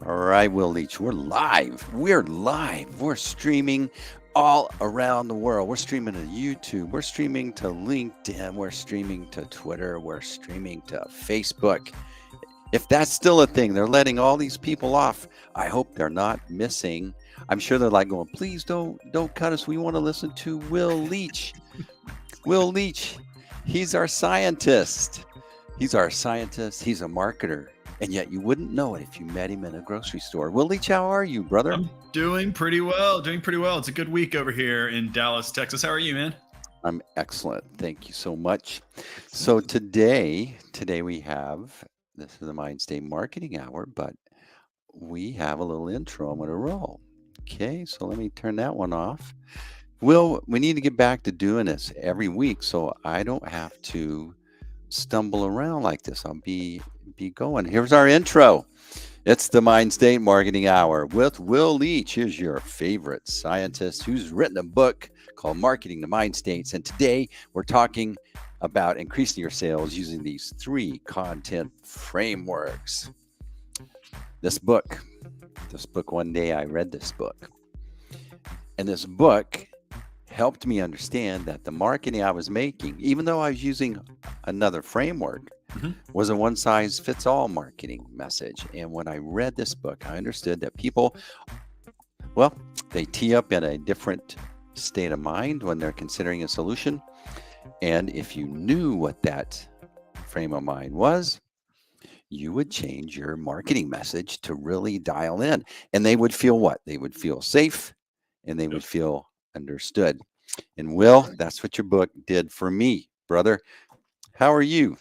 All right, Will Leach, we're live. We're live. We're streaming all around the world. We're streaming to YouTube. We're streaming to LinkedIn. We're streaming to Twitter. We're streaming to Facebook. If that's still a thing, they're letting all these people off. I hope they're not missing. I'm sure they're like going, please don't cut us. We want to listen to Will Leach. Will Leach, he's our scientist. He's our scientist. He's a marketer. And yet you wouldn't know it if you met him in a grocery store. Will Leach, how are you, brother? I'm doing pretty well. It's a good week over here in Dallas, Texas. How are you, man? I'm excellent. Thank you so much. So today we have, this is the Mindstate Marketing Hour, but we have a little intro I'm going to roll. Okay, so let me turn that one off. Will, we need to get back to doing this every week so I don't have to stumble around like this. I'll be going. Here's our intro. It's the Mindstate Marketing Hour with Will Leach. Here's your favorite scientist who's written a book called Marketing the Mind States. And today we're talking about increasing your sales using these 3 content frameworks. This book, one day I read this book. And this book helped me understand that the marketing I was making, even though I was using another framework, was a one-size-fits-all marketing message. And when I read this book, I understood that people, well, they tee up in a different state of mind when they're considering a solution. And if you knew what that frame of mind was, you would change your marketing message to really dial in. And they would feel what? They would feel safe and they would feel understood. And Will, that's what your book did for me, brother. How are you?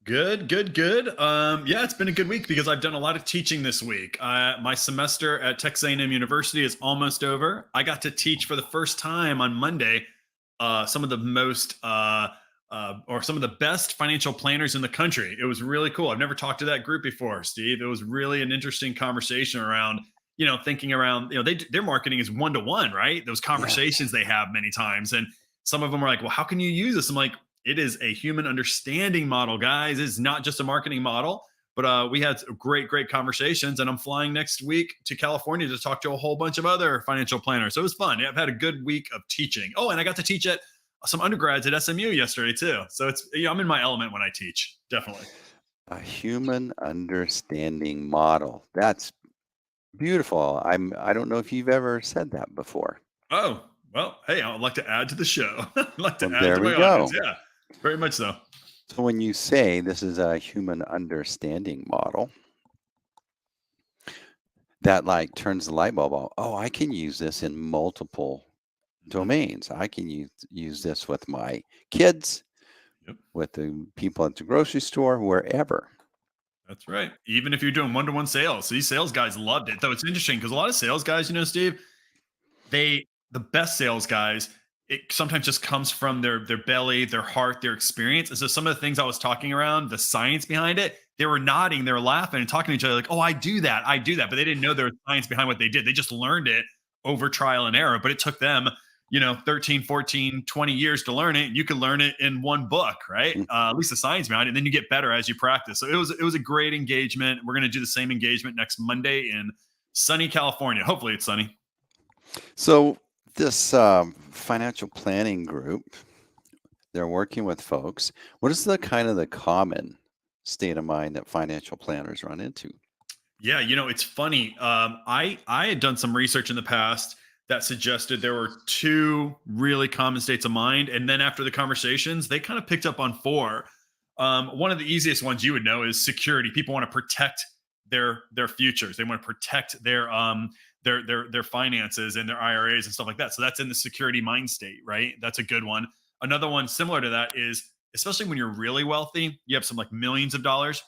Good. Yeah, it's been a good week because I've done a lot of teaching this week. My semester at Texas A&M University is almost over. I got to teach for the first time on Monday some of the most or some of the best financial planners in the country. It was really cool. I've never talked to that group before, Steve. It was really an interesting conversation around, thinking around, their marketing is one-to-one, right? Those conversations they have many times. And some of them are like, well, how can you use this? I'm like, it is a human understanding model, guys. It's not just a marketing model. But we had great conversations, and I'm flying next week to California to talk to a whole bunch of other financial planners. So it was fun. Yeah, I've had a good week of teaching. Oh, and I got to teach at some undergrads at SMU yesterday too. So it's, I'm in my element when I teach, definitely. A human understanding model. That's beautiful. I don't know if you've ever said that before. Oh, well, hey, I would like to add to the show. I'd like to add There to we my go. audience. Yeah, very much so. So when you say this is a human understanding model, that like turns the light bulb on. Oh, I can use this in multiple domains. I can use this with my kids, with the people at the grocery store, wherever. That's right. Even if you're doing one-to-one sales, these sales guys loved it. Though it's interesting because a lot of sales guys, Steve, the best sales guys, it sometimes just comes from their belly, their heart, their experience. And so some of the things I was talking around, the science behind it, they were nodding, they were laughing and talking to each other like, oh, I do that. But they didn't know there was science behind what they did. They just learned it over trial and error. But it took them, 13, 14, 20 years to learn it. You could learn it in one book, right? At least the science behind it. And then you get better as you practice. So it was a great engagement. We're going to do the same engagement next Monday in sunny California. Hopefully it's sunny. So this financial planning group, they're working with folks. What is the common state of mind that financial planners run into? Yeah, it's funny. I had done some research in the past that suggested there were 2 really common states of mind. And then after the conversations, they kind of picked up on 4. One of the easiest ones you would know is security. People want to protect their futures. They want to protect their finances and their IRAs and stuff like that. So that's in the security mind state, right? That's a good one. Another one similar to that is, especially when you're really wealthy, you have some like millions of dollars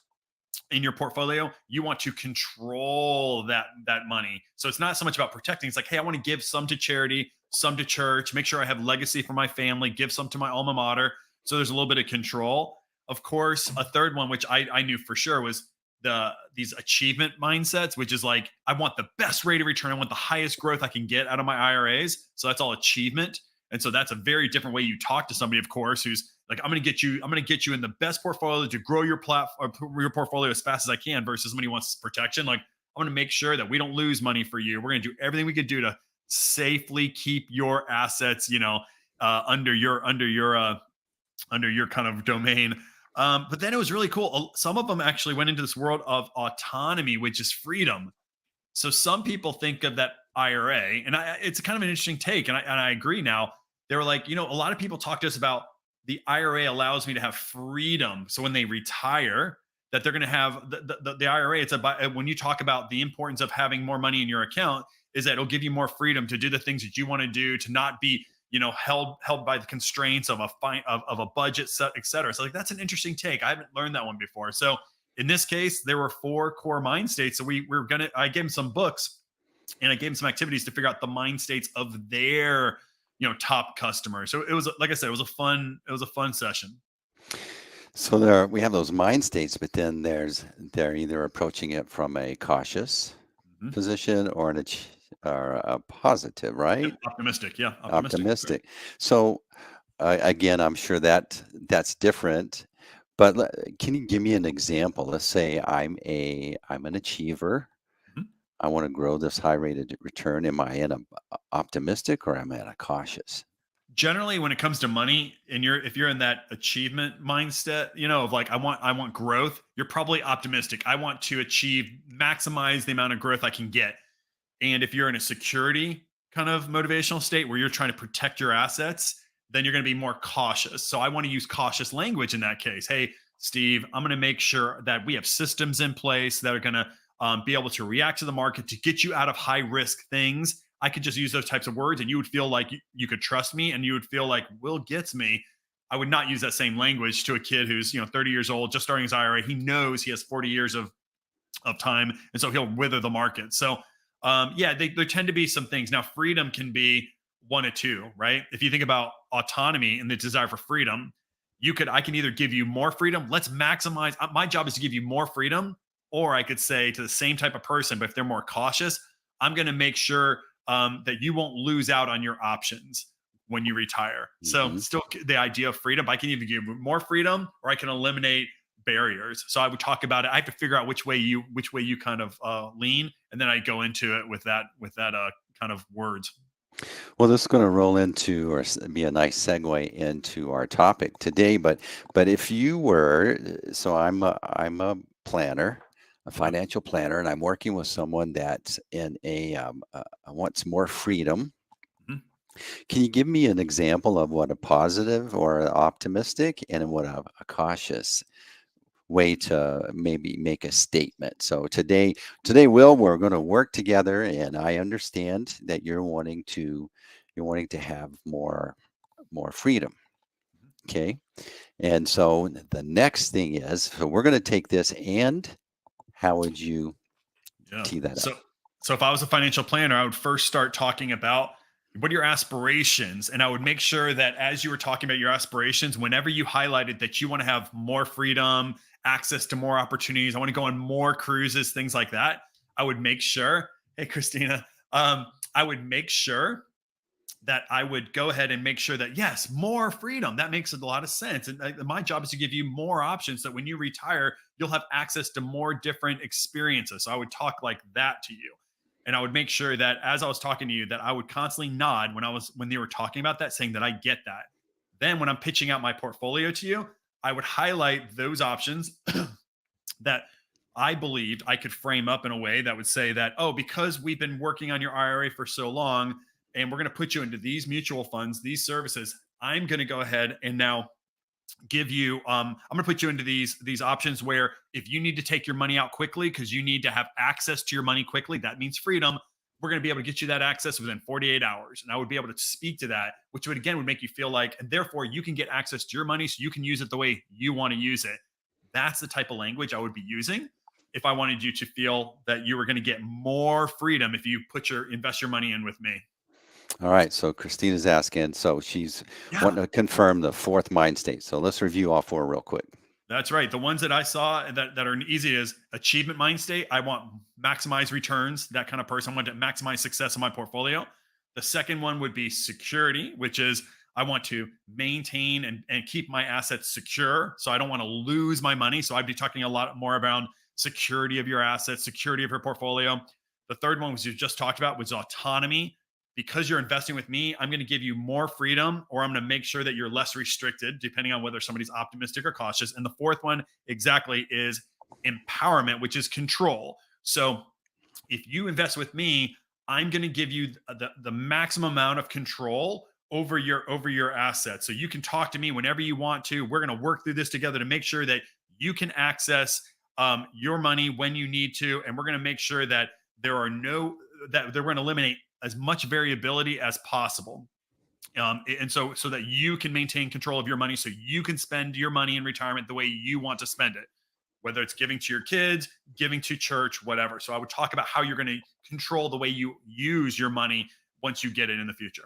in your portfolio, you want to control that money. So it's not so much about protecting. It's like, hey, I want to give some to charity, some to church, make sure I have legacy for my family, give some to my alma mater. So there's a little bit of control. Of course, a third one, which I knew for sure, was these achievement mindsets, which is like, I want the best rate of return. I want the highest growth I can get out of my IRAs. So that's all achievement. And so that's a very different way you talk to somebody, of course, who's Like I'm going to get you in the best portfolio to grow your platform, your portfolio as fast as I can versus somebody who wants protection. Like I'm going to make sure that we don't lose money for you. We're going to do everything we could do to safely keep your assets, under your kind of domain. But then it was really cool. Some of them actually went into this world of autonomy, which is freedom. So some people think of that IRA, and it's kind of an interesting take, and I agree. Now they were like, a lot of people talk to us about the IRA allows me to have freedom. So when they retire, that they're going to have the IRA. It's about when you talk about the importance of having more money in your account, is that it'll give you more freedom to do the things that you want to do, to not be held by the constraints of a budget set, et cetera. So like that's an interesting take. I haven't learned that one before. So in this case, there were 4 core mind states. So I gave them some books and I gave them some activities to figure out the mind states of their, top customers. So it was, like I said, it was a fun session. So we have those mind states, but then they're either approaching it from a cautious position or a positive, right? Yep, optimistic. Yeah. Optimistic. So again, I'm sure that's different. But can you give me an example? Let's say I'm an achiever. Mhm. I want to grow this high rated return. Am I in a optimistic or am I in a cautious? Generally, when it comes to money, and if you're in that achievement mindset, of like I want growth, you're probably optimistic. I want to maximize the amount of growth I can get. And if you're in a security kind of motivational state where you're trying to protect your assets, then you're going to be more cautious. So I want to use cautious language in that case. Hey, Steve, I'm going to make sure that we have systems in place that are going to be able to react to the market to get you out of high risk things. I could just use those types of words and you would feel like you could trust me, and you would feel like Will gets me. I would not use that same language to a kid who's 30 years old, just starting his IRA. He knows he has 40 years of time, and so he'll wither the market. So there tend to be some things. Now, freedom can be one of two, right? If you think about autonomy and the desire for freedom, I can either give you more freedom. Let's maximize. My job is to give you more freedom, or I could say to the same type of person, but if they're more cautious, I'm going to make sure that you won't lose out on your options when you retire. So still the idea of freedom, I can either give more freedom or I can eliminate barriers. So I would talk about it. I have to figure out which way you kind of lean, and then I go into it with that kind of words. Well, this is going to roll into or be a nice segue into our topic today. But if you were, so I'm a planner, a financial planner, and I'm working with someone that's in wants more freedom. Mhm. Can you give me an example of what a positive or optimistic and what a cautious way to maybe make a statement? So today, Will, we're going to work together, and I understand that you're wanting to have more freedom. Okay. And so the next thing is, so we're going to take this, and how would you Yeah. tee that up? So if I was a financial planner, I would first start talking about what are your aspirations, and I would make sure that as you were talking about your aspirations, whenever you highlighted that you want to have more freedom, access to more opportunities, I want to go on more cruises, things like that, I would make sure, hey Christina, I would make sure that I would go ahead and make sure that yes, more freedom. That makes a lot of sense. And my job is to give you more options, so that when you retire, you'll have access to more different experiences. So I would talk like that to you. And I would make sure that as I was talking to you, that I would constantly nod when they were talking about that, saying that I get that. Then when I'm pitching out my portfolio to you, I would highlight those options that I believed I could frame up in a way that would say that, oh, because we've been working on your IRA for so long, and we're going to put you into these mutual funds, these services, I'm going to go ahead and now give you I'm going to put you into these options where if you need to take your money out quickly because you need to have access to your money quickly, that means freedom. We're going to be able to get you that access within 48 hours. And I would be able to speak to that, which would make you feel like, and therefore you can get access to your money so you can use it the way you want to use it. That's the type of language I would be using if I wanted you to feel that you were going to get more freedom if you invest your money in with me. All right. So Christina's asking, so she's Yeah. wanting to confirm the 4th mind state. So let's review all 4 real quick. That's right. The ones that I saw that are easy is achievement mind state. I want maximize returns, that kind of person. I want to maximize success in my portfolio. The second one would be security, which is I want to maintain and keep my assets secure. So I don't want to lose my money. So I'd be talking a lot more about security of your assets, security of your portfolio. The third one, which you just talked about, was autonomy. Because you're investing with me, I'm going to give you more freedom, or I'm going to make sure that you're less restricted, depending on whether somebody's optimistic or cautious. And the fourth one, exactly, is empowerment, which is control. So if you invest with me, I'm going to give you the maximum amount of control over your assets. So you can talk to me whenever you want to. We're going to work through this together to make sure that you can access your money when you need to, and we're going to make sure that there are no that we're going to eliminate as much variability as possible. And so that you can maintain control of your money, so you can spend your money in retirement the way you want to spend it, whether it's giving to your kids, giving to church, whatever. So I would talk about how you're going to control the way you use your money once you get it in the future.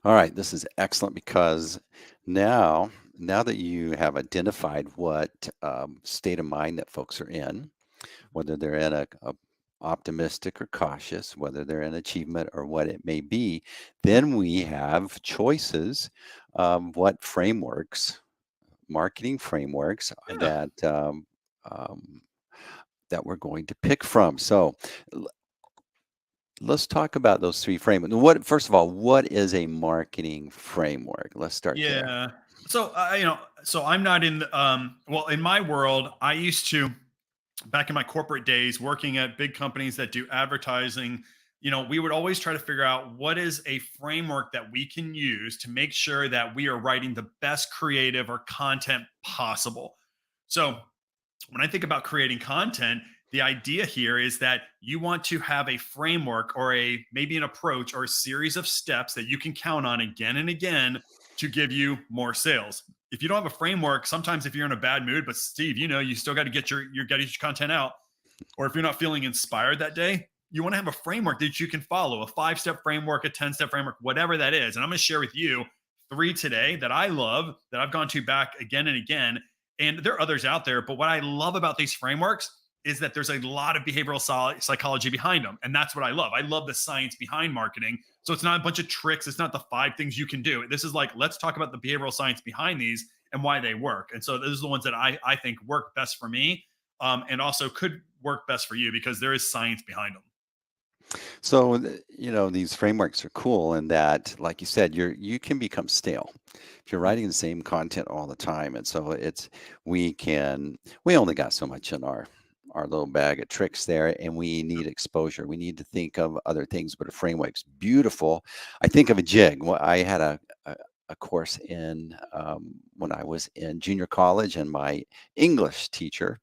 All right, this is excellent because now that you have identified what state of mind that folks are in, whether they're in a optimistic or cautious, whether they're in achievement or what it may be, then we have choices of what frameworks, marketing frameworks Yeah. um, that we're going to pick from. So let's talk about those three frameworks. First of all, what is a marketing framework? Let's start there. Yeah. So so I'm not in well, in my world, I used to, back in my corporate days working at big companies that do advertising, we would always try to figure out what is a framework that we can use to make sure that we are writing the best creative or content possible. So when I think about creating content, the idea here is that you want to have a framework, or maybe an approach, or a series of steps that you can count on again and again to give you more sales. If you don't have a framework, sometimes if you're in a bad mood, but Steve, you still got to get your content out, or if you're not feeling inspired that day, you want to have a framework that you can follow, a 5-step framework, a 10-step framework, whatever that is. And I'm going to share with you 3 today that I love, that I've gone to back again and again. And there are others out there, but what I love about these frameworks is that there's a lot of behavioral psychology behind them. And that's what I love. I love the science behind marketing. So it's not a bunch of tricks. It's not the 5 things you can do. This is like, let's talk about the behavioral science behind these and why they work. And so those are the ones that I think work best for me, and also could work best for you, because there is science behind them. So, these frameworks are cool in that, like you said, you can become stale if you're writing the same content all the time. And so we only got so much in our little bag of tricks there, and we need exposure. We need to think of other things, but a framework's beautiful. I think of a jig. Well, I had a course in when I was in junior college, and my English teacher,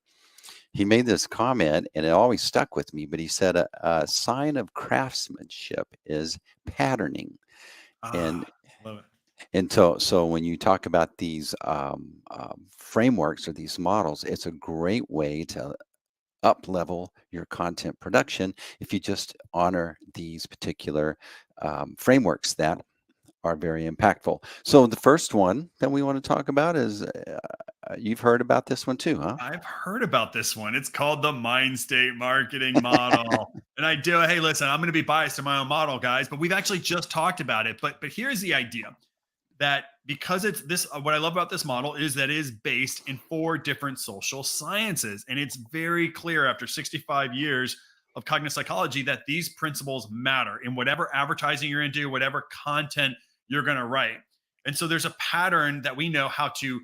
he made this comment and it always stuck with me, but he said a sign of craftsmanship is patterning. And Love it. so when you talk about these frameworks or these models, it's a great way to up level your content production if you just honor these particular frameworks that are very impactful. So the first one that we want to talk about is you've heard about this one too, huh? I've heard about this one. It's called the Mindstate Marketing Model. And hey, listen, I'm going to be biased to my own model, guys, but we've actually just talked about it. But here's the idea, that because it's this, what I love about this model is that it is based in 4 different social sciences. And it's very clear after 65 years of cognitive psychology that these principles matter in whatever advertising you're into, whatever content you're going to write. And so there's a pattern that we know how to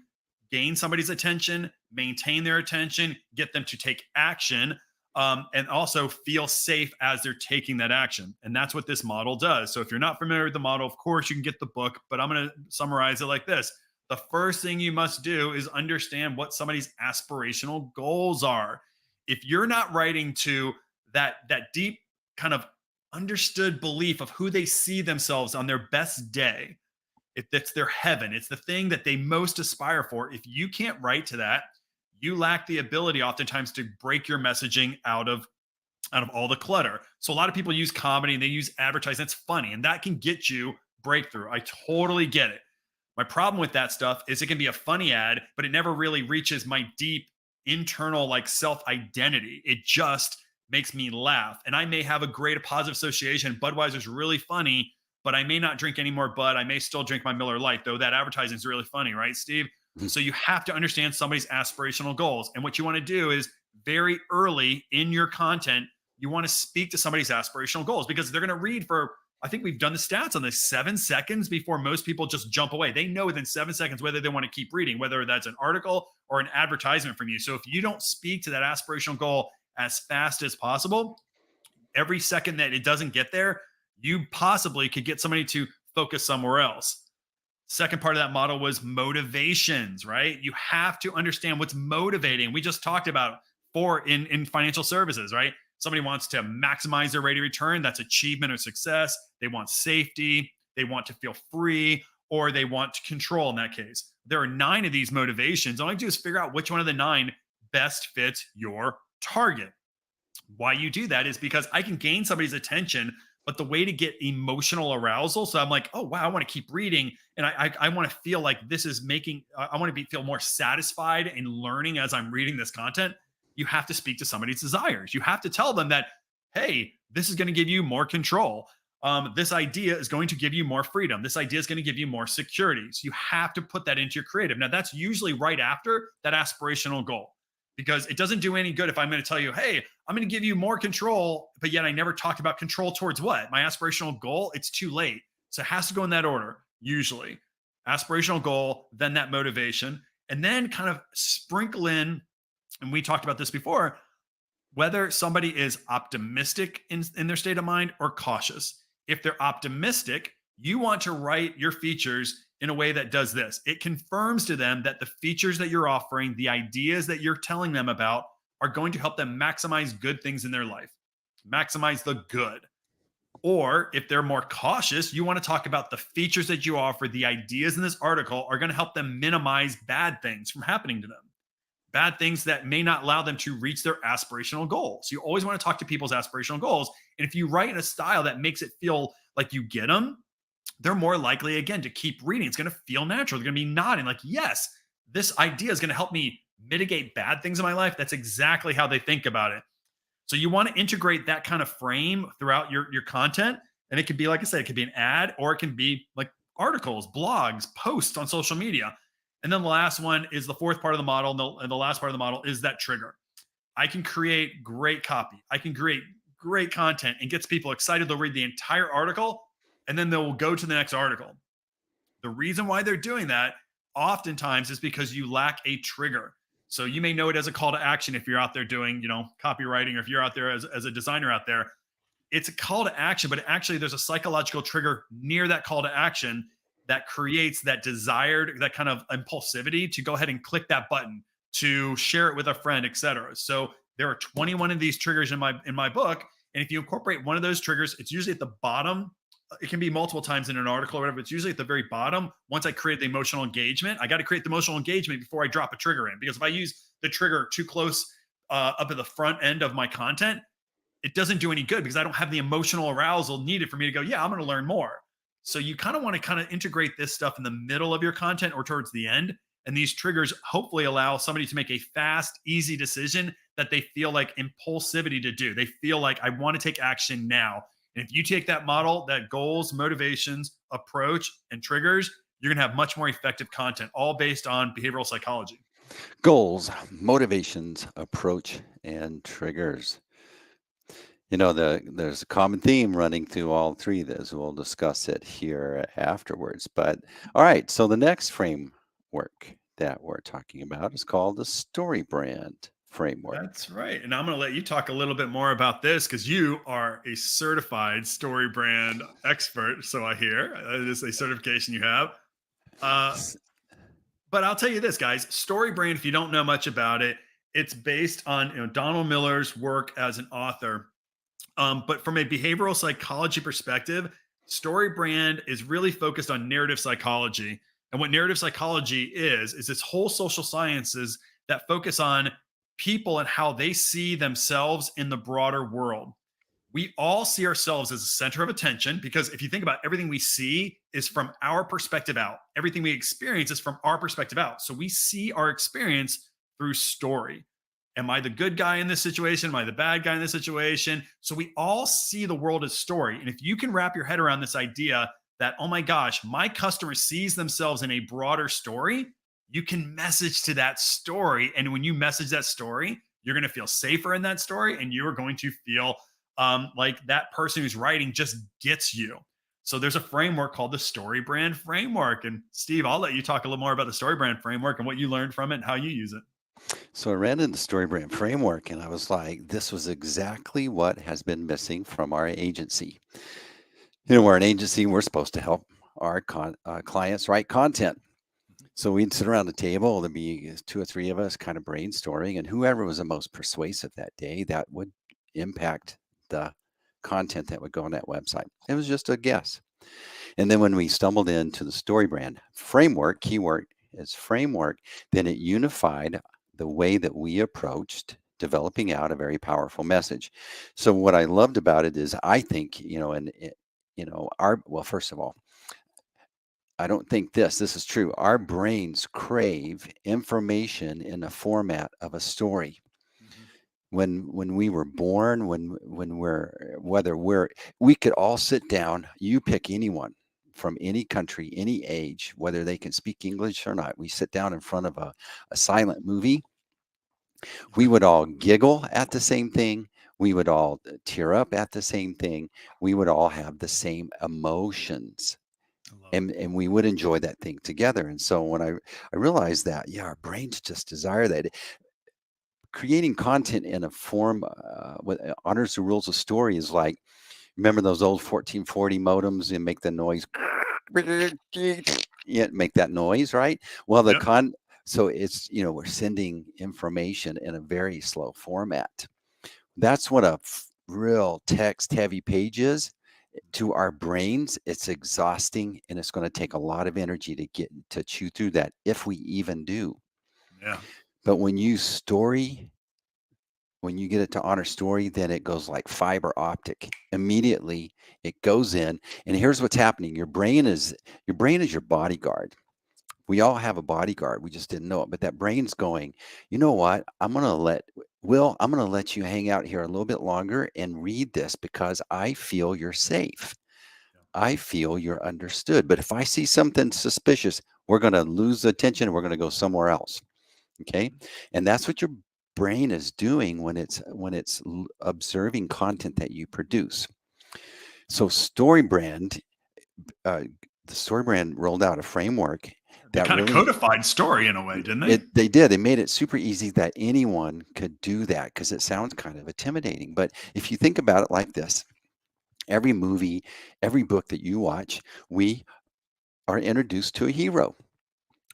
gain somebody's attention, maintain their attention, get them to take action, and also feel safe as they're taking that action. And that's what this model does. So if you're not familiar with the model, of course, you can get the book, but I'm going to summarize it like this. The first thing you must do is understand what somebody's aspirational goals are. If you're not writing to that deep kind of understood belief of who they see themselves on their best day, if it's their heaven, it's the thing that they most aspire for. If you can't write to that, you lack the ability oftentimes to break your messaging out of all the clutter. So a lot of people use comedy and they use advertising. That's funny, and that can get you breakthrough. I totally get it. My problem with that stuff is it can be a funny ad, but it never really reaches my deep internal like self identity. It just makes me laugh. And I may have a great positive association. Budweiser's really funny, but I may not drink any more Bud. I may still drink my Miller Lite, though that advertising is really funny, right, Steve? So you have to understand somebody's aspirational goals. And what you want to do is very early in your content, you want to speak to somebody's aspirational goals because they're going to read for, I think we've done the stats on this, 7 seconds before most people just jump away. They know within 7 seconds whether they want to keep reading, whether that's an article or an advertisement from you. So if you don't speak to that aspirational goal as fast as possible, every second that it doesn't get there, you possibly could get somebody to focus somewhere else. Second part of that model was motivations, right? You have to understand what's motivating. We just talked about in financial services, right? Somebody wants to maximize their rate of return. That's achievement or success. They want safety. They want to feel free, or they want control in that case. There are 9 of these motivations. All I do is figure out which one of the 9 best fits your target. Why you do that is because I can gain somebody's attention, but the way to get emotional arousal. So I'm like, oh, wow, I want to keep reading. And I want to feel like this is making, I want to feel more satisfied in learning as I'm reading this content. You have to speak to somebody's desires. You have to tell them that, hey, this is going to give you more control. This idea is going to give you more freedom. This idea is going to give you more security. So you have to put that into your creative. Now, that's usually right after that aspirational goal, because it doesn't do any good if I'm going to tell you, hey, I'm going to give you more control, but yet I never talked about control towards what? My aspirational goal. It's too late. So it has to go in that order, usually. Aspirational goal, then that motivation, and then kind of sprinkle in, and we talked about this before, whether somebody is optimistic in their state of mind or cautious. If they're optimistic, you want to write your features in a way that does this. It confirms to them that the features that you're offering, the ideas that you're telling them about, are going to help them maximize good things in their life, maximize the good. Or if they're more cautious, you want to talk about the features that you offer, the ideas in this article are going to help them minimize bad things from happening to them. Bad things that may not allow them to reach their aspirational goals. You always want to talk to people's aspirational goals. And if you write in a style that makes it feel like you get them, they're more likely, again, to keep reading. It's going to feel natural. They're going to be nodding like, yes, this idea is going to help me mitigate bad things in my life. That's exactly how they think about it. So you want to integrate that kind of frame throughout your content. And it could be, like I said, it could be an ad, or it can be like articles, blogs, posts on social media. And then the last one is the fourth part of the model. And the last part of the model is that trigger. I can create great copy. I can create great content and gets people excited. They'll read the entire article and then they'll go to the next article. The reason why they're doing that oftentimes is because you lack a trigger. So you may know it as a call to action if you're out there doing, copywriting, or if you're out there as a designer out there. It's a call to action, but actually there's a psychological trigger near that call to action that creates that desired, that kind of impulsivity to go ahead and click that button, to share it with a friend, etc. So there are 21 of these triggers in my book. And if you incorporate one of those triggers, it's usually at the bottom. It can be multiple times in an article or whatever. It's usually at the very bottom. Once I create the emotional engagement, I got to create the emotional engagement before I drop a trigger in. Because if I use the trigger too close up at the front end of my content, it doesn't do any good because I don't have the emotional arousal needed for me to go, yeah, I'm going to learn more. So you kind of want to integrate this stuff in the middle of your content or towards the end. And these triggers hopefully allow somebody to make a fast, easy decision that they feel like impulsivity to do. They feel like, I want to take action now. And if you take that model, that goals, motivations, approach, and triggers, you're going to have much more effective content, all based on behavioral psychology. Goals, motivations, approach, and triggers. There's a common theme running through all three of those. We'll discuss it here afterwards. But all right, so the next framework that we're talking about is called the StoryBrand Framework. That's right. And I'm going to let you talk a little bit more about this because you are a certified StoryBrand expert. So I hear it is a certification you have. But I'll tell you this, guys, StoryBrand, if you don't know much about it, it's based on Donald Miller's work as an author. But from a behavioral psychology perspective, StoryBrand is really focused on narrative psychology. And what narrative psychology is this whole social sciences that focus on people and how they see themselves in the broader world. We all see ourselves as a center of attention because if you think about everything we see is from our perspective out. Everything we experience is from our perspective out. So we see our experience through story. Am I the good guy in this situation? Am I the bad guy in this situation? So we all see the world as story. And if you can wrap your head around this idea that, oh my gosh, my customer sees themselves in a broader story, you can message to that story. And when you message that story, you're going to feel safer in that story, and you are going to feel like that person who's writing just gets you. So there's a framework called the StoryBrand Framework. And Steve, I'll let you talk a little more about the StoryBrand Framework and what you learned from it and how you use it. So I ran into the StoryBrand Framework and I was like, this was exactly what has been missing from our agency. We're an agency, we're supposed to help our clients write content. So we'd sit around the table, there'd be two or three of us kind of brainstorming, and whoever was the most persuasive that day, that would impact the content that would go on that website. It was just a guess. And then when we stumbled into the StoryBrand Framework, keyword is framework, then it unified the way that we approached developing out a very powerful message. So what I loved about it is I think, well, first of all, I don't think this is true. Our brains crave information in the format of a story. Mhm. When we were born, we could all sit down, you pick anyone from any country, any age, whether they can speak English or not. We sit down in front of a silent movie. We would all giggle at the same thing. We would all tear up at the same thing. We would all have the same emotions, I love it. and we would enjoy that thing together. And so when I realized that, yeah, our brains just desire that. Creating content in a form with honors the rules of story is like, remember those old 1440 modems and make the noise, yeah, make that noise, right? Well, Yep. so it's, we're sending information in a very slow format. That's what a real text heavy page is. To our brains, it's exhausting, and it's going to take a lot of energy to get to chew through that, if we even do. Yeah. But when you get it to honor story, then it goes like fiber optic. Immediately it goes in, and here's what's happening. Your brain is your bodyguard. We all have a bodyguard. We just didn't know it. But that brain's going, you know what? I'm gonna let you hang out here a little bit longer and read this because I feel you're safe. I feel you're understood. But if I see something suspicious, we're gonna lose attention and we're gonna go somewhere else. Okay. And that's what your brain is doing when it's observing content that you produce. So uh, the StoryBrand rolled out a framework They that kind of really codified story in a way, didn't they? they did. They made it super easy that anyone could do that because it sounds kind of intimidating. But if you think about it like this, every movie, every book that you watch, we are introduced to a hero.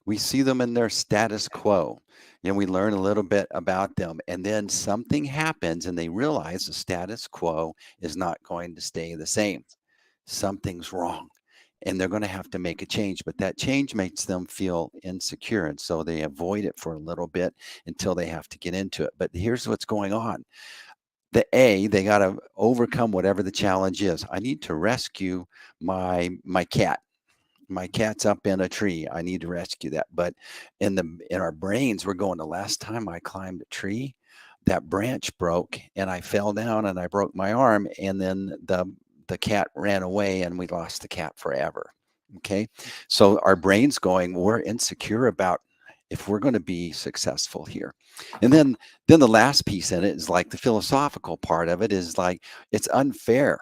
We see them in their status quo. We learn a little bit about them, and then something happens and they realize the status quo is not going to stay the same. Something's wrong, and they're going to have to make a change, but that change makes them feel insecure, and so they avoid it for a little bit until they have to get into it. But here's what's going on. They got to overcome whatever the challenge is. I need to rescue my cat. My cat's up in a tree. I need to rescue that. But in our brains, we're going, the last time I climbed a tree, that branch broke and I fell down and I broke my arm, and then the cat ran away and we lost the cat forever. Okay. So our brain's going, we're insecure about if we're going to be successful here. And then the last piece in it is like the philosophical part of it is like, it's unfair.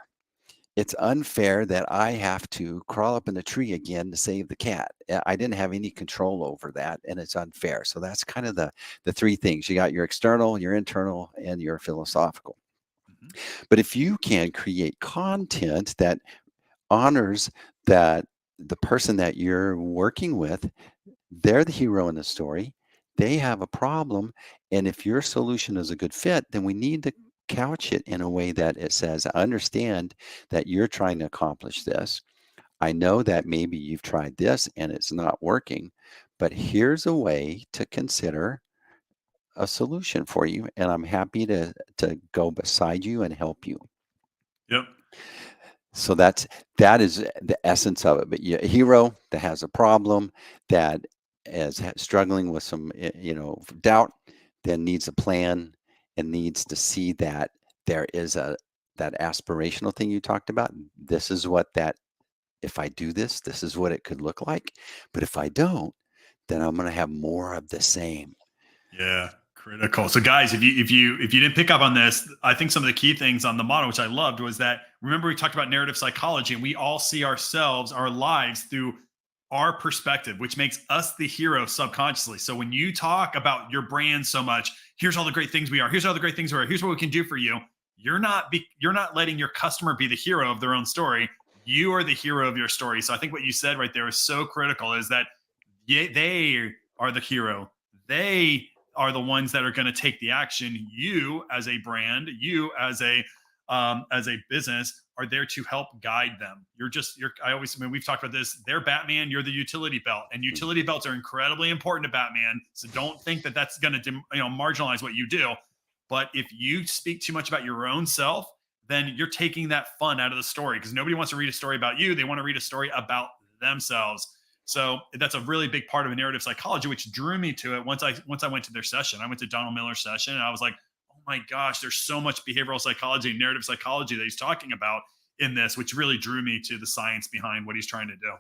It's unfair that I have to crawl up in the tree again to save the cat. I didn't have any control over that, and it's unfair. So that's kind of the three things. You got your external, your internal, and your philosophical. Mhm. But if you can create content that honors that the person that you're working with, they're the hero in the story. They have a problem. And if your solution is a good fit, then we need to couch it in a way that it says, I understand that you're trying to accomplish this. I know that maybe you've tried this and it's not working, but here's a way to consider a solution for you. And I'm happy to go beside you and help you. Yep. So that is the essence of it. But yeah, a hero that has a problem, that is struggling with some doubt, then needs a plan and needs to see that there is that aspirational thing you talked about. This is what that, if I do this, this is what it could look like. But if I don't, then I'm going to have more of the same. Yeah, critical. So guys, if you didn't pick up on this, I think some of the key things on the model, which I loved, was that, remember we talked about narrative psychology, and we all see ourselves, our lives, through our perspective, which makes us the hero subconsciously. So when you talk about your brand so much, here's all the great things we are, here's all the great things we are, here's what we can do for you. You're not letting your customer be the hero of their own story. You are the hero of your story. So I think what you said right there is so critical, is that they are the hero. They are the ones that are going to take the action. You as a brand, you as a business, are there to help guide them. I always, we've talked about this, they're Batman, you're the utility belt, and utility belts are incredibly important to Batman. So don't think that that's going to, marginalize what you do. But if you speak too much about your own self, then you're taking that fun out of the story, because nobody wants to read a story about you. They want to read a story about themselves. So that's a really big part of narrative psychology, which drew me to it. Once I went to their session, I went to Donald Miller's session, and I was like, oh my gosh, there's so much behavioral psychology and narrative psychology that he's talking about in this, which really drew me to the science behind what he's trying to do.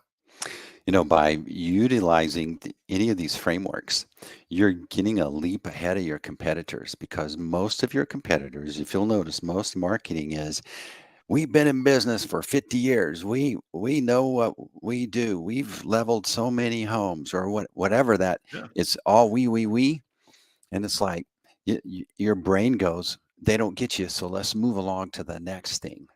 By utilizing any of these frameworks, you're getting a leap ahead of your competitors, because most of your competitors, if you'll notice, most marketing is, we've been in business for 50 years. We know what we do. We've leveled so many homes, or whatever that. Yeah. It's all we. And it's like your brain goes, they don't get you, so let's move along to the next thing.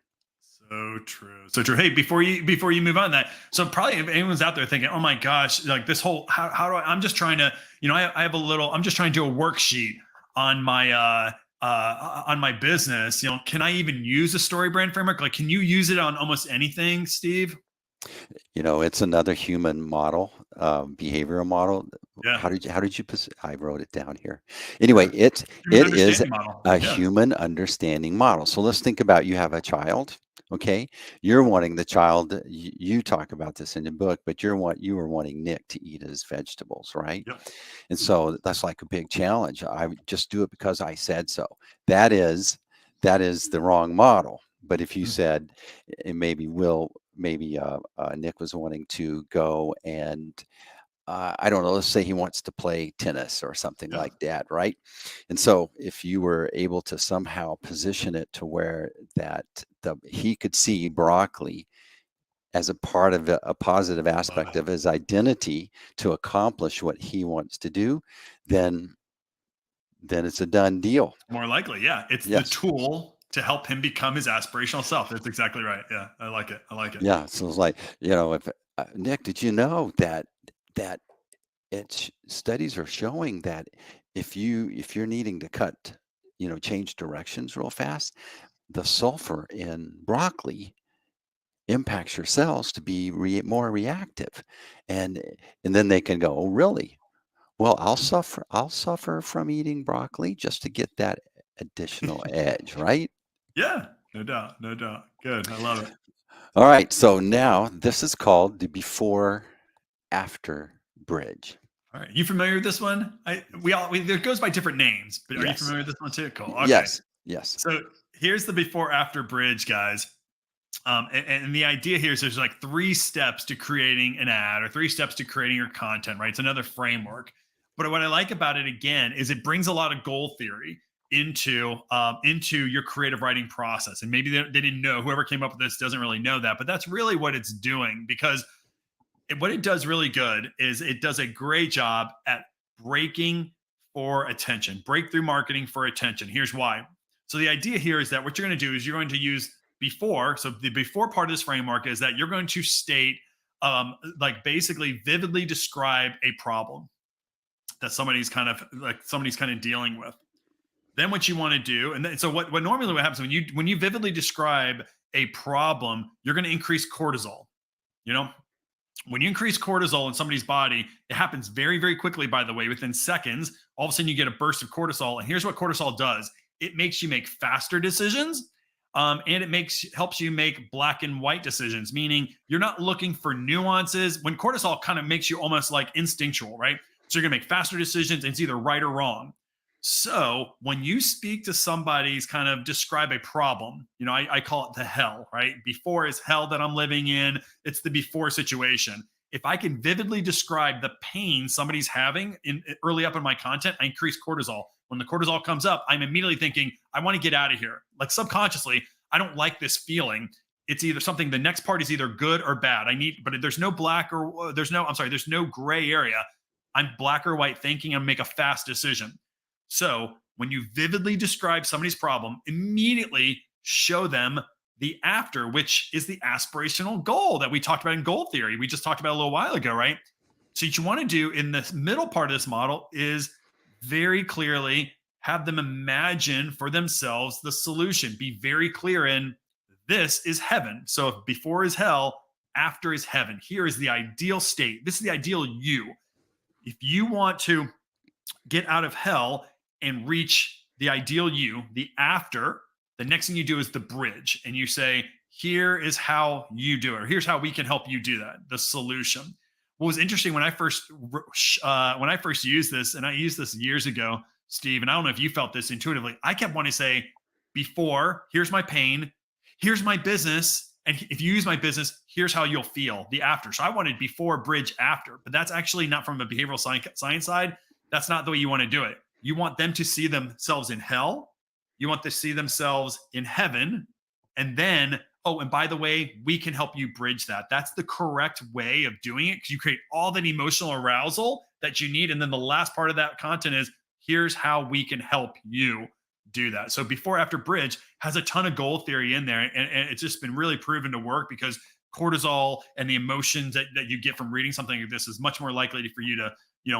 So true. So true. Hey, before you move on that, so probably if anyone's out there thinking, oh my gosh, like this whole, how do I'm just trying to, I have I'm just trying to do a worksheet on my business. Can I even use a StoryBrand framework? Like, can you use it on almost anything, Steve? It's another human model, behavioral model. Yeah. How did you I wrote it down here. Anyway, it is a human understanding model. So let's think about, you have a child. Okay, you're wanting the child. You talk about this in the book, but you were wanting Nick to eat his vegetables, right? Yep. And so that's like a big challenge. I just do it because I said so. That is the wrong model. But if you said, maybe Nick was wanting to go and I don't know, let's say he wants to play tennis or something like that, right? And so if you were able to somehow position it to where that he could see broccoli as a part of a positive aspect of his identity to accomplish what he wants to do, then it's a done deal. More likely, yeah. It's the tool to help him become his aspirational self. That's exactly right. Yeah, I like it. Yeah, so it's like, if Nick, did you know that studies are showing that if you're needing to cut, change directions real fast, the sulfur in broccoli impacts your cells to be more reactive, and then they can go, oh really? Well, I'll suffer from eating broccoli just to get that additional edge, right? Yeah, no doubt. Good, I love it. All right, so now this is called the before after bridge. All right, you familiar with this one? It goes by different names, but are you familiar with this one too? Cool. Okay. Yes. So here's the before after bridge, guys. And the idea here is there's like 3 steps to creating an ad, or 3 steps to creating your content, right? It's another framework. But what I like about it, again, is it brings a lot of goal theory into your creative writing process. And maybe they didn't know, whoever came up with this doesn't really know that, but that's really what it's doing, because what it does really good is it does a great job at breaking for attention, breakthrough marketing for attention. Here's why. So the idea here is that what you're going to do is you're going to use before. So the before part of this framework is that you're going to state, basically vividly describe a problem that somebody's kind of dealing with. Then what you want to do, and so what normally what happens when you vividly describe a problem, you're going to increase cortisol. When you increase cortisol in somebody's body, it happens very, very quickly, by the way, within seconds. All of a sudden you get a burst of cortisol. And here's what cortisol does. It makes you make faster decisions. And it helps you make black and white decisions, meaning you're not looking for nuances. When cortisol kind of makes you almost like instinctual, right? So you're gonna make faster decisions, and it's either right or wrong. So when you speak to somebody's kind of describe a problem, I call it the hell, right? Before is hell that I'm living in. It's the before situation. If I can vividly describe the pain somebody's having in early up in my content, I increase cortisol. When the cortisol comes up, I'm immediately thinking, I want to get out of here. Like subconsciously, I don't like this feeling. It's either something, the next part is either good or bad. But there's no black or there's no gray area. I'm black or white thinking and make a fast decision. So when you vividly describe somebody's problem, immediately show them the after, which is the aspirational goal that we talked about in goal theory. We just talked about a little while ago, right? So what you want to do in the middle part of this model is very clearly have them imagine for themselves the solution. Be very clear in this is heaven. So if before is hell, after is heaven. Here is the ideal state. This is the ideal you. If you want to get out of hell and reach the ideal you, the after, the next thing you do is the bridge. And you say, here is how you do it. Or here's how we can help you do that. The solution. What was interesting when I first used this, and I used this years ago, Steve, and I don't know if you felt this intuitively. I kept wanting to say, before, here's my pain, here's my business, and if you use my business, here's how you'll feel. The after. So I wanted before, bridge, after, but that's actually not from a behavioral science side. That's not the way you want to do it. You want them to see themselves in hell. You want to see themselves in heaven. And then, oh, and by the way, we can help you bridge that. That's the correct way of doing it, because you create all that emotional arousal that you need. And then the last part of that content is, here's how we can help you do that. So before, after, bridge has a ton of goal theory in there. And it's just been really proven to work, because cortisol and the emotions that you get from reading something like this is much more likely for you to,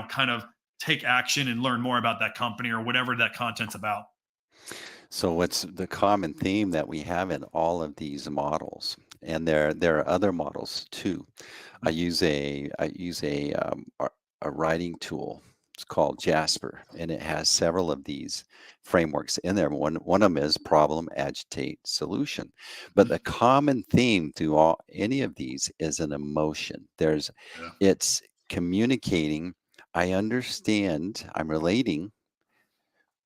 kind of take action and learn more about that company or whatever that content's about. So what's the common theme that we have in all of these models? And there are other models too. I use a writing tool. It's called Jasper, and it has several of these frameworks in there. One of them is problem, agitate, solution. But the common theme through any of these is an emotion. Yeah. It's communicating. I understand. I'm relating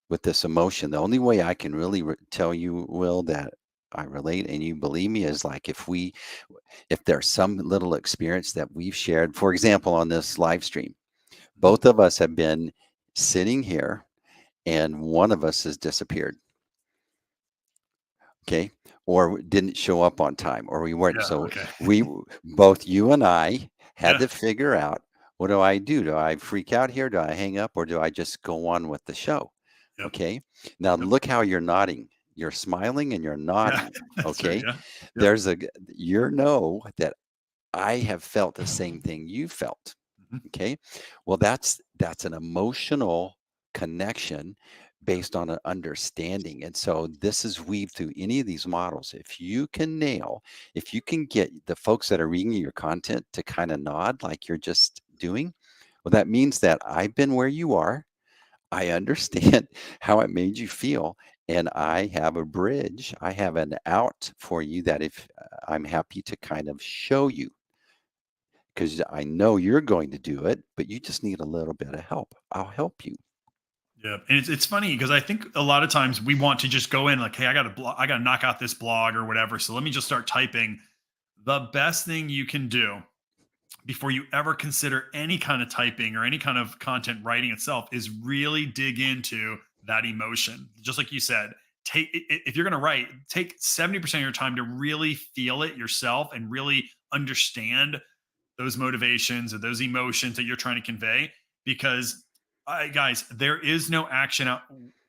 with this emotion. The only way I can really tell you, Will, that I relate and you believe me is like if there's some little experience that we've shared. For example, on this live stream, both of us have been sitting here and one of us has disappeared. Okay. Or didn't show up on time, or we weren't. Yeah. So Okay. both you and I had Yeah. to figure out, what do I do? Do I freak out here? Do I hang up, or do I just go on with the show? Yep. Okay. Now Yep. look how you're nodding. You're smiling and you're Yeah. nodding. That's right. Okay. Yeah. Yep. There's that I have felt the same thing you felt. Mhm. Okay. Well, that's an emotional connection based on an understanding. And so this is weaved through any of these models. If you can get the folks that are reading your content to kind of nod like you're just doing, well, that means that I've been where you are. I understand how it made you feel. And I have a bridge. I have an out for you that if I'm happy to kind of show you, because I know you're going to do it, but you just need a little bit of help. I'll help you. Yeah. And it's funny because I think a lot of times we want to just go in like, hey, I got to knock out this blog or whatever. So let me just start typing. The best thing you can do before you ever consider any kind of typing or any kind of content writing itself is really dig into that emotion. Just like you said, if you're going to write, take 70% of your time to really feel it yourself and really understand those motivations or those emotions that you're trying to convey. Because guys, there is no action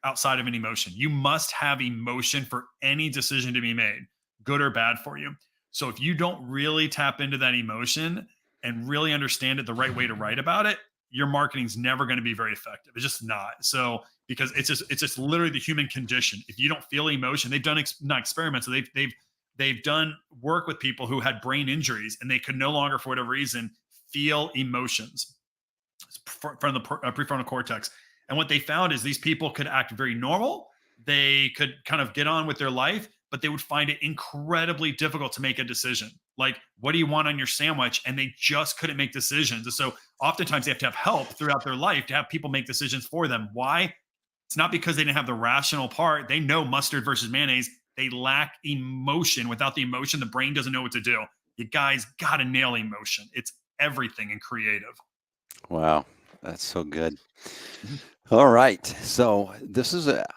outside of an emotion. You must have emotion for any decision to be made, good or bad for you. So if you don't really tap into that emotion and really understand it the right way to write about it, your marketing's never going to be very effective. It's just not. So because it's just literally the human condition. If you don't feel emotion, they've done not experiments. So they've done work with people who had brain injuries and they could no longer, for whatever reason, feel emotions from the prefrontal cortex. And what they found is these people could act very normal. They could kind of get on with their life, but they would find it incredibly difficult to make a decision. Like, what do you want on your sandwich? And they just couldn't make decisions. And so oftentimes they have to have help throughout their life to have people make decisions for them. Why? It's not because they didn't have the rational part. They know mustard versus mayonnaise. They lack emotion. Without the emotion, the brain doesn't know what to do. You guys got to nail emotion. It's everything in creative. Wow, that's so good. Mhm. All right. So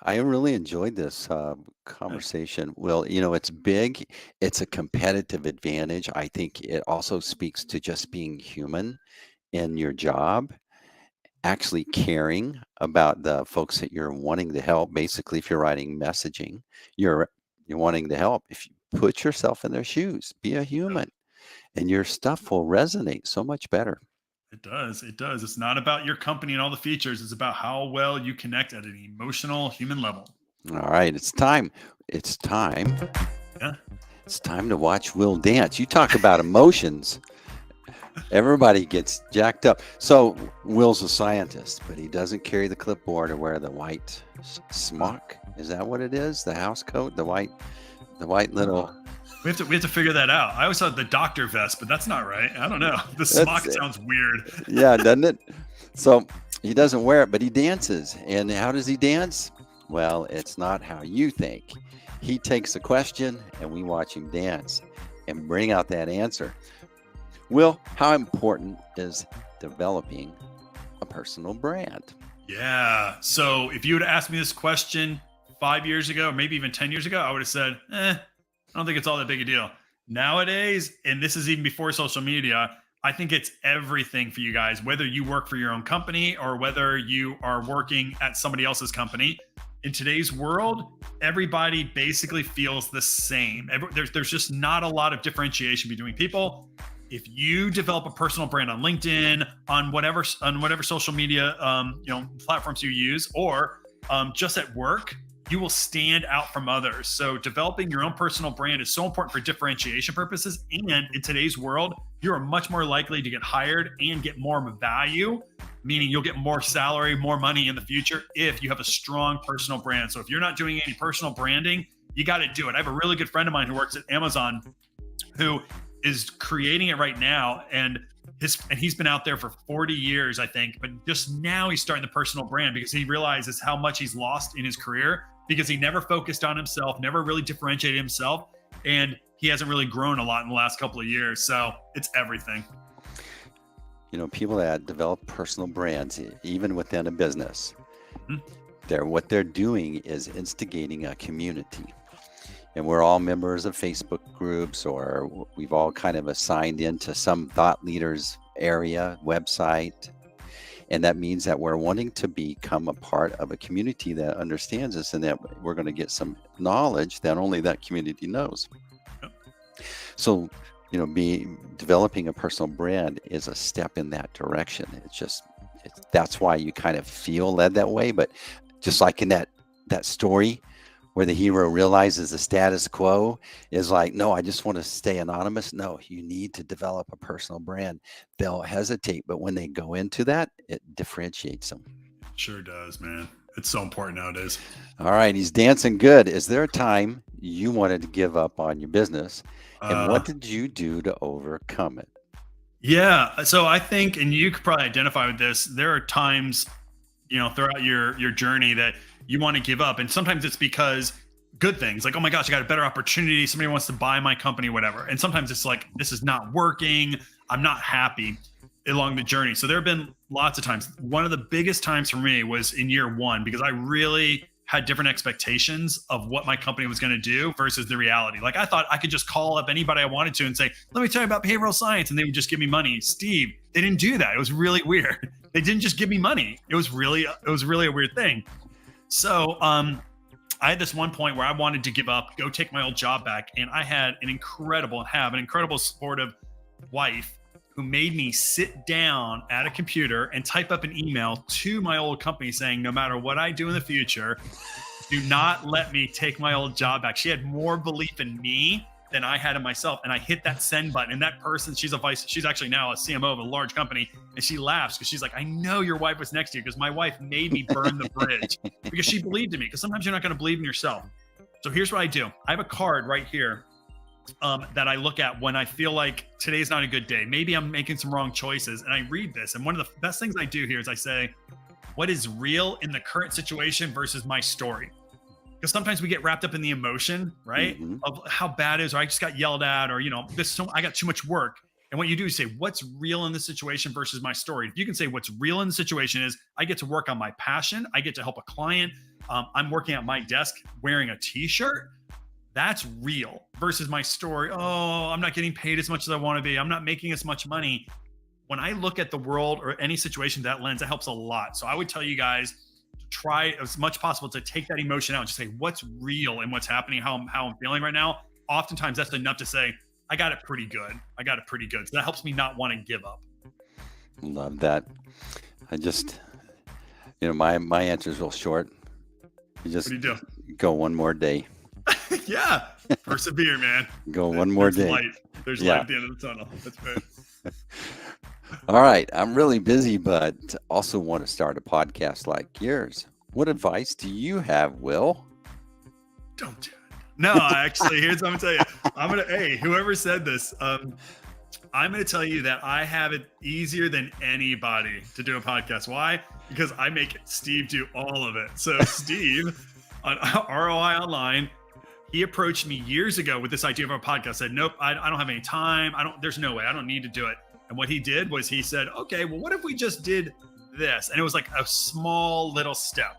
I really enjoyed this Good. conversation. Well, it's big. It's a competitive advantage. I think it also speaks to just being human in your job, actually caring about the folks that you're wanting to help. Basically, if you're writing messaging, you're wanting to help. If you put yourself in their shoes, be a Yep. human, and your stuff will resonate so much better. It does. It does. It's not about your company and all the features. It's about how well you connect at an emotional human level. All right, it's time. It's time. Yeah. It's time to watch Will dance. You talk about emotions. Everybody gets jacked up. So Will's a scientist, but he doesn't carry the clipboard or wear the white smock. Is that what it is? The house coat, the white little. We have to figure that out. I always thought the doctor vest, but that's not right. I don't know. The That's smock sounds weird. yeah, doesn't it? So he doesn't wear it, but he dances. And how does he dance? Well, it's not how you think. He takes a question and we watch him dance and bring out that answer. Will, how important is developing a personal brand? Yeah. So if you would have asked me this question 5 years ago, or maybe even 10 years ago, I would have said, I don't think it's all that big a deal. Nowadays, and this is even before social media, I think it's everything for you guys, whether you work for your own company or whether you are working at somebody else's company. In today's world, everybody basically feels the same. There's just not a lot of differentiation between people. If you develop a personal brand on LinkedIn, on whatever social media platforms you use, or just at work, you will stand out from others. So developing your own personal brand is so important for differentiation purposes. And in today's world, you are much more likely to get hired and get more of a value, meaning you'll get more salary, more money in the future if you have a strong personal brand. So if you're not doing any personal branding, you got to do it. I have a really good friend of mine who works at Amazon who is creating it right now. And he's been out there for 40 years, I think, but just now he's starting the personal brand because he realizes how much he's lost in his career because he never focused on himself, never really differentiated himself. And he hasn't really grown a lot in the last couple of years. So it's everything. People that develop personal brands, even within a business, Mhm. what they're doing is instigating a community. And we're all members of Facebook groups, or we've all kind of assigned into some thought leaders area website. And that means that we're wanting to become a part of a community that understands us and that we're going to get some knowledge that only that community knows. Yep. So, developing a personal brand is a step in that direction. That's why you kind of feel led that way. But just like in that story where the hero realizes the status quo is like, no, I just want to stay anonymous. No, you need to develop a personal brand. They'll hesitate, but when they go into that, it differentiates them. Sure does, man. It's so important nowadays. All right, he's dancing good. Is there a time you wanted to give up on your business? And what did you do to overcome it? Yeah. So I think, and you could probably identify with this, there are times, throughout your journey that you want to give up. And sometimes it's because good things like, oh my gosh, I got a better opportunity. Somebody wants to buy my company, whatever. And sometimes it's like, this is not working. I'm not happy along the journey. So there have been lots of times. One of the biggest times for me was in year one, because I really had different expectations of what my company was going to do versus the reality. Like I thought I could just call up anybody I wanted to and say, let me tell you about behavioral science. And they would just give me money. Steve, they didn't do that. It was really weird. They didn't just give me money. It was really a weird thing. So I had this one point where I wanted to give up, go take my old job back. And I had an incredible supportive wife who made me sit down at a computer and type up an email to my old company saying, no matter what I do in the future, do not let me take my old job back. She had more belief in me than I had in myself. And I hit that send button. And that person, she's actually now a CMO of a large company. And she laughs because she's like, I know your wife was next to you because my wife made me burn the bridge because she believed in me. Because sometimes you're not going to believe in yourself. So here's what I do. I have a card right here that I look at when I feel like today's not a good day. Maybe I'm making some wrong choices. And I read this. And one of the best things I do here is I say, what is real in the current situation versus my story. Because sometimes we get wrapped up in the emotion, right? Mm-hmm. Of how bad it is, or I just got yelled at, or I got too much work. And what you do is say, what's real in the situation versus my story. If you can say what's real in the situation is I get to work on my passion. I get to help a client. I'm working at my desk wearing a t-shirt. That's real versus my story. Oh, I'm not getting paid as much as I want to be. I'm not making as much money. When I look at the world or any situation that lens, it helps a lot. So I would tell you guys to try as much possible to take that emotion out and just say what's real and what's happening, how I'm feeling right now. Oftentimes that's enough to say, I got it pretty good. So that helps me not want to give up. Love that. I just, my answer is real short. You just What do you do? Go one more day. Yeah. Persevere, man. Go one more day. There's light at the end of the tunnel. That's right. All right. I'm really busy, but also want to start a podcast like yours. What advice do you have, Will? Don't do it. No, actually, here's what I'm going to tell you. Whoever said this, I'm going to tell you that I have it easier than anybody to do a podcast. Why? Because I make Steve do all of it. So Steve on ROI Online, he approached me years ago with this idea of a podcast. Said, nope, I don't have any time. There's no way. I don't need to do it. And what he did was he said, okay, well, what if we just did this? And it was like a small little step.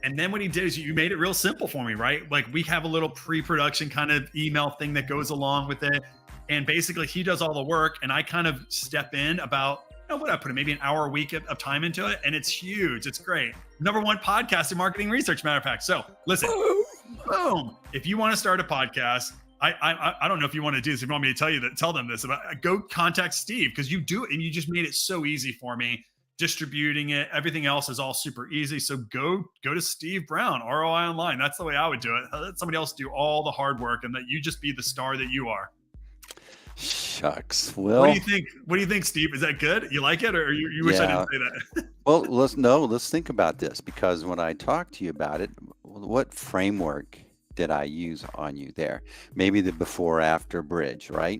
And then what he did is you made it real simple for me, right? Like we have a little pre-production kind of email thing that goes along with it. And basically he does all the work and I kind of step in about, what I put in, maybe an hour a week of time into it. And it's huge. It's great. #1 podcast in marketing research, matter of fact. So listen, boom. If you want to start a podcast, I don't know if you want to do this. If you want me to tell them this, go contact Steve because you do it and you just made it so easy for me. Distributing it, everything else is all super easy. So go to Steve Brown, ROI Online. That's the way I would do it. Let somebody else do all the hard work and that you just be the star that you are. Shucks. Well, what do you think, Steve? Is that good? You like it, or you wish I didn't say that? Well, let's think about this because when I talked to you about it, what framework did I use on you there? Maybe the before after bridge, right?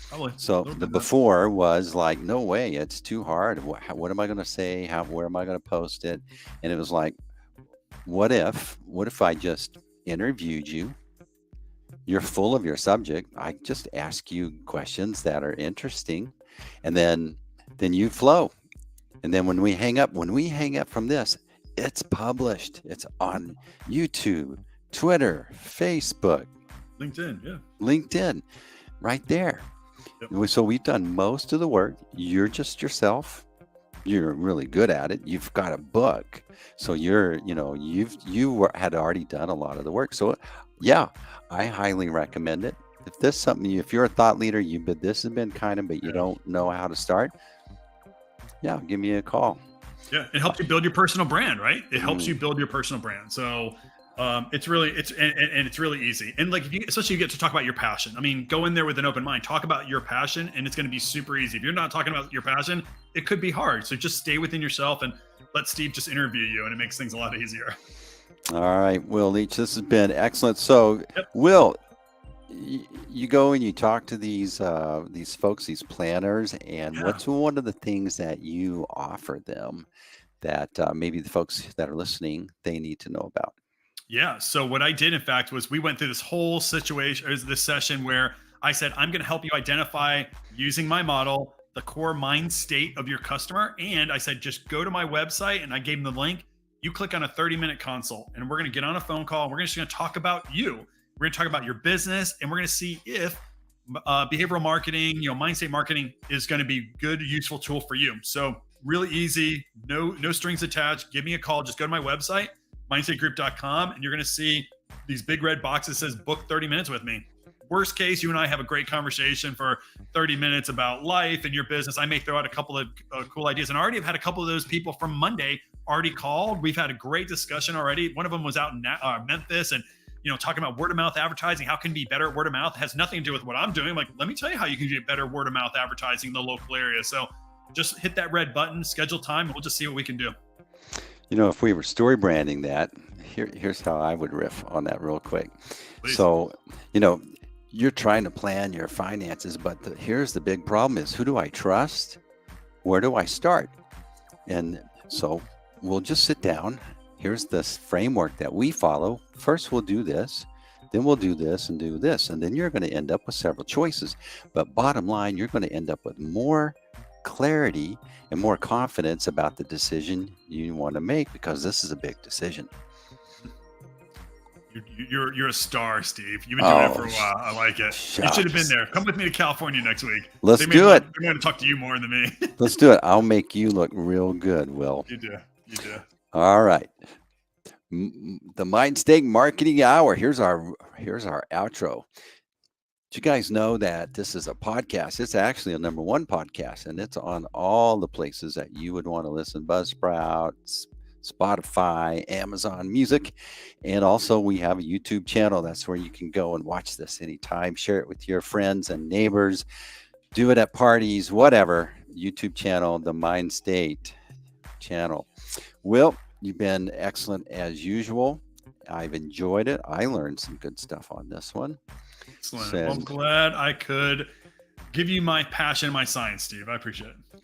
Probably. So the before was like, no way, it's too hard. What am I going to say? Where am I going to post it? And it was like, what if I just interviewed you? You're full of your subject. I just ask you questions that are interesting, and then you flow. And then when we hang up from this, it's published. It's on YouTube, Twitter, Facebook, LinkedIn, right there. Yep. So we've done most of the work. You're just yourself. You're really good at it. You've got a book. So you had already done a lot of the work. So yeah, I highly recommend it. If you're a thought leader, this has been kind of, but you don't know how to start. Yeah, give me a call. Yeah, it helps you build your personal brand, right? It helps you build your personal brand. So it's really easy. And like, especially you get to talk about your passion. I mean, go in there with an open mind, talk about your passion, and it's going to be super easy. If you're not talking about your passion, it could be hard. So just stay within yourself and let Steve just interview you, and it makes things a lot easier. All right, Will Leach, this has been excellent. So, yep. Will, you go and you talk to these folks, these planners, and what's one of the things that you offer them that maybe the folks that are listening, they need to know about? Yeah. So what I did, in fact, was we went through this whole situation, or this session where I said, I'm going to help you identify, using my model, the core mind state of your customer. And I said, just go to my website, and I gave them the link. You click on a 30-minute consult, and we're going to get on a phone call. We're just going to talk about you. We're going to talk about your business, and we're going to see if behavioral marketing, Mindstate marketing is going to be a good, useful tool for you. So really easy, no strings attached. Give me a call. Just go to my website, mindstategroup.com, and you're going to see these big red boxes that says book 30 minutes with me. Worst case, you and I have a great conversation for 30 minutes about life and your business. I may throw out a couple of cool ideas, and I already have had a couple of those people from Monday already called. We've had a great discussion already. One of them was out in Memphis, and talking about word of mouth advertising. How can you be better at word of mouth? It has nothing to do with what I'm doing. Like, let me tell you how you can get better word of mouth advertising in the local area. So just hit that red button, schedule time, and we'll just see what we can do. If we were story branding that, here's how I would riff on that real quick. Please. So, you're trying to plan your finances, but here's the big problem is, who do I trust? Where do I start? And so we'll just sit down. Here's this framework that we follow. First, we'll do this, then we'll do this and do this. And then you're going to end up with several choices. But bottom line, you're going to end up with more clarity and more confidence about the decision you want to make because this is a big decision. You're a star, Steve. You've been doing it for a Oh, while. I like it. You should have been there. Come with me to California next week. Let's do it. They're going to talk to you more than me. Let's do it. I'll make you look real good, Will. You do. You do. All right. The Mindstate Marketing Hour. Here's our outro. Did you guys know that this is a podcast? It's actually a #1 podcast, and it's on all the places that you would want to listen: Buzzsprout, Spotify, Amazon Music, and also we have a YouTube channel. That's where you can go and watch this anytime. Share it with your friends and neighbors. Do it at parties, whatever. YouTube channel, the Mindstate channel. Will, you've been excellent as usual. I've enjoyed it. I learned some good stuff on this one. Excellent. Well, I'm glad I could give you my passion, my science, Steve. I appreciate it.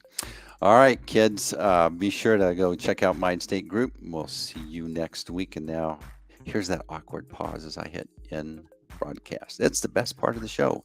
All right, kids, be sure to go check out Mindstate Group. We'll see you next week. And now here's that awkward pause as I hit end broadcast. It's the best part of the show.